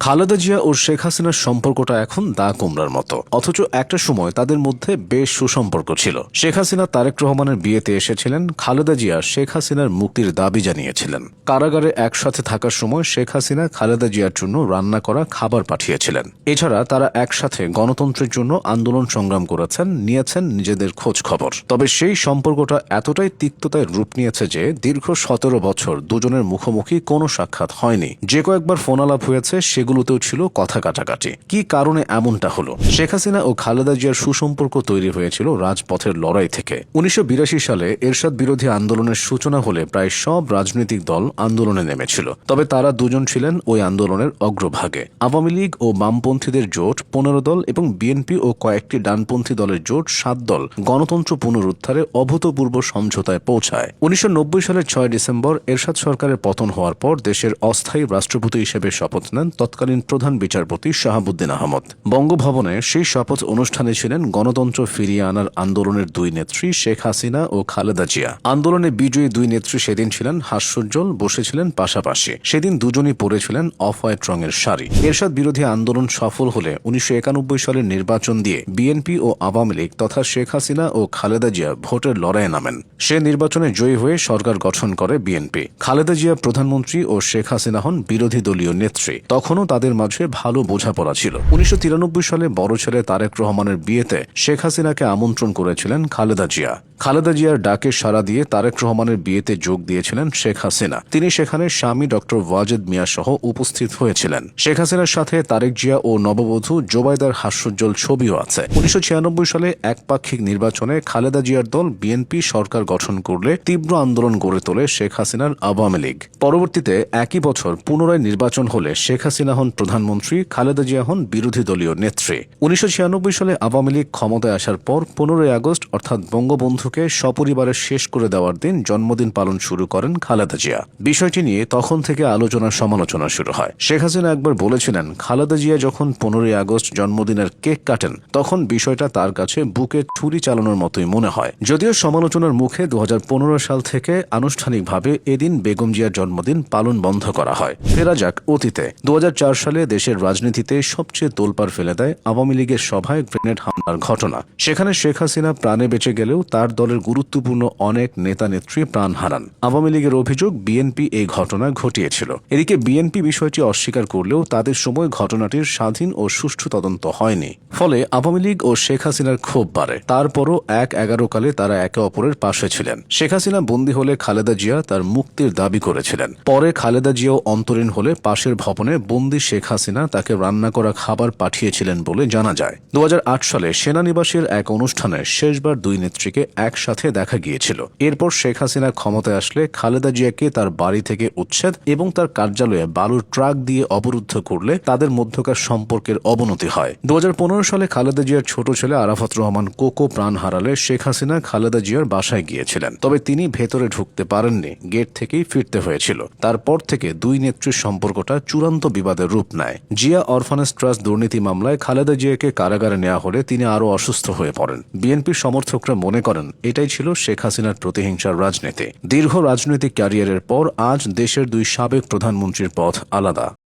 খালেদা জিয়া ও শেখ হাসিনার সম্পর্কটা এখন দা কুমড়ার মতো, অথচ একটা সময় তাদের মধ্যে বেশ সুসম্পর্ক ছিল। শেখ হাসিনা তারেক রহমানের বিয়েতে এসেছিলেন, খালেদা জিয়া শেখ হাসিনার মুক্তির দাবি জানিয়েছিলেন। কারাগারে একসাথে থাকার সময় শেখ হাসিনা খালেদা জিয়ার জন্য রান্না করা খাবার পাঠিয়েছিলেন। এছাড়া তারা একসাথে গণতন্ত্রের জন্য আন্দোলন সংগ্রাম করেছেন, নিয়েছেন নিজেদের খোঁজ খবর। তবে সেই সম্পর্কটা এতটাই তিক্ততায় রূপ নিয়েছে যে দীর্ঘ 17 বছর দুজনের মুখোমুখি কোনো সাক্ষাৎ হয়নি। যে কয়েকবার ফোনালাপ হয়েছে সেগুলোতেও ছিল কথা কাটাকাটি। কি কারণে এমনটা হলো? শেখ হাসিনা ও খালেদা জিয়ার সুসম্পর্ক তৈরি হয়েছিল রাজপথের লড়াই থেকে। 1982 সালে এরশাদ বিরোধী আন্দোলনের সূচনা হলে প্রায় সব রাজনৈতিক দল আন্দোলনে নেমেছিল। তবে তারা দুজন ছিলেন ওই আন্দোলনের অগ্রভাগে। আওয়ামী লীগ ও বামপন্থীদের জোট 15 দল এবং বিএনপি ও কয়েকটি ডানপন্থী দলের জোট 7 দল গণতন্ত্র পুনরুদ্ধারে অভূতপূর্ব সমঝোতায় পৌঁছায়। 1990 সালের 6 ডিসেম্বর এরশাদ সরকারের পতন হওয়ার পর দেশের অস্থায়ী রাষ্ট্রপতি হিসেবে শপথ নেন তৎকালীন প্রধান বিচারপতি শাহাবুদ্দিন আহমদ। বঙ্গভবনে সেই শপথ অনুষ্ঠানে ছিলেন গণতন্ত্র ফিরিয়ে আনার আন্দোলনের দুই নেত্রী শেখ হাসিনা ও খালেদা জিয়া। আন্দোলনে বিজয়ী দুই নেত্রী সেদিন ছিলেন হাস্যোজ্জ্বল, বসেছিলেন পাশাপাশি। সেদিন দুজনই পরেছিলেন অফ হোয়াইট রঙের শাড়ি। এরশাদ বিরোধী আন্দোলন সফল হলে 1991 সালের নির্বাচন দিয়ে বিএনপি ও আওয়ামী লীগ তথা শেখ হাসিনা ও খালেদা জিয়া ভোটের লড়াইয়ে নামেন। সে নির্বাচনে জয়ী হয়ে সরকার গঠন করে বিএনপি। খালেদা জিয়া প্রধানমন্ত্রী ও শেখ হাসিনা হন বিরোধী দলীয় নেত্রী। তখনও তাদের মাঝে ভালো বোঝাপড়া ছিল। 1993 সালে বড় ছেলে তারেক রহমানের বিয়েতে শেখ হাসিনাকে আমন্ত্রণ করেছিলেন খালেদা জিয়া। খালেদা জিয়ার ডাকে সাড়া দিয়ে তারেক রহমানের বিয়েতে যোগ দিয়েছিলেন শেখ হাসিনা। তিনি সেখানে স্বামী ডক্টর ওয়াজেদ মিয়া সহ উপস্থিত হয়েছিলেন। শেখ হাসিনার সাথে তারেক জিয়া ও নববধূ জোবাইদার হাস্যোজ্জ্বল ছবিও আছে। 1996 সালে একপাক্ষিক নির্বাচনে খালেদা জিয়ার দল বিএনপি সরকার গঠন করলে তীব্র আন্দোলন গড়ে তোলে শেখ হাসিনার আওয়ামী লীগ। পরবর্তীতে একই বছর পুনরায় নির্বাচন হলে শেখ হাসিনা হন প্রধানমন্ত্রী, খালেদা জিয়া হন বিরোধী দলীয় নেত্রী। 1996 সালে আওয়ামী লীগ ক্ষমতায় আসার পর 15 আগস্ট অর্থাৎ বঙ্গবন্ধুকে সপরিবারে শেষ করে দেওয়ার দিন জন্মদিন পালন শুরু করেন খালেদা জিয়া। বিষয়টি নিয়ে তখন থেকে আলোচনা সমালোচনা শুরু হয়। শেখ হাসিনা একবার বলেছিলেন, খালেদা জিয়া যখন 15 আগস্ট জন্মদিনের কেক কাটেন তখন বিষয়টা তার কাছে বুকে ছুরি চালানোর মতোই মনে হয়। যদিও সমালোচনার মুখে 2015 সাল থেকে আনুষ্ঠানিকভাবে এদিন বেগম জিয়ার জন্মদিন পালন বন্ধ করা হয়। ফেরা যাক অতীতে। 2004 সালে দেশের রাজনীতিতে সবচেয়ে তোলপাড় ফেলে দেয় আওয়ামী লীগের সভায় গ্রেনেড হামলার ঘটনা। সেখানে শেখ হাসিনা প্রাণে বেঁচে গেলেও তার দলের গুরুত্বপূর্ণ অনেক নেতা নেত্রী প্রাণ হারান। আওয়ামী লীগের অভিযোগ বিএনপি এই ঘটনা ঘটিয়েছিল। এদিকে বিএনপি বিষয়টি অস্বীকার করলেও তাদের সময় ঘটনাটির স্বাধীন ও সুষ্ঠু তদন্ত হয়নি। ফলে আওয়ামী লীগ ও শেখ হাসিনার ক্ষোভ বাড়ে। তারপরও 1-11 কালে তারা একে অপরের পাশে ছিলেন। শেখ হাসিনা বন্দী হলে খালেদা জিয়া তার মুক্তির দাবি করেছিলেন। পরে খালেদা জিয়াও অন্তরীণ হলে পাশের ভবনে বন্দী শেখ হাসিনা তাকে রান্না করা খাবার পাঠিয়েছিলেন বলে জানা যায়। 2008 সালে সেনানিবাসের এক অনুষ্ঠানে শেষবার দুই নেত্রীকে একসাথে দেখা গিয়েছিল। এরপর শেখ হাসিনা ক্ষমতায় আসলে খালেদা জিয়াকে তার বাড়ি থেকে উচ্ছেদ এবং তার কার্যালয়ে বালুর ট্রাক দিয়ে অবরুদ্ধ করলে তাদের মধ্যকার সম্পর্কের অবনতি হয়। 2015 সালে খালেদা জিয়ার ছোট ছেলে আরাফাত রহমান কোকো প্রাণ হারালে শেখ হাসিনা খালেদা জিয়ার বাসায় গিয়েছিলেন। তবে তিনি ভেতরে ঢুকতে পারেননি, গেট থেকেই ফিরতে হয়েছিল। তারপর থেকে দুই নেত্রীর সম্পর্কটা চূড়ান্ত বিবাদের রূপ নেয়। জিয়া অরফানেজ ট্রাস্ট দুর্নীতি মামলায় খালেদা জিয়াকে কারাগারে নেওয়া হলে তিনি আরও অসুস্থ হয়ে পড়েন। বিএনপির সমর্থকরা মনে করেন এটাই ছিল শেখ হাসিনার প্রতিহিংসার রাজনীতি। দীর্ঘ রাজনৈতিক ক্যারিয়ারের পর আজ দেশের দুই সাবেক প্রধানমন্ত্রীর পথ আলাদা।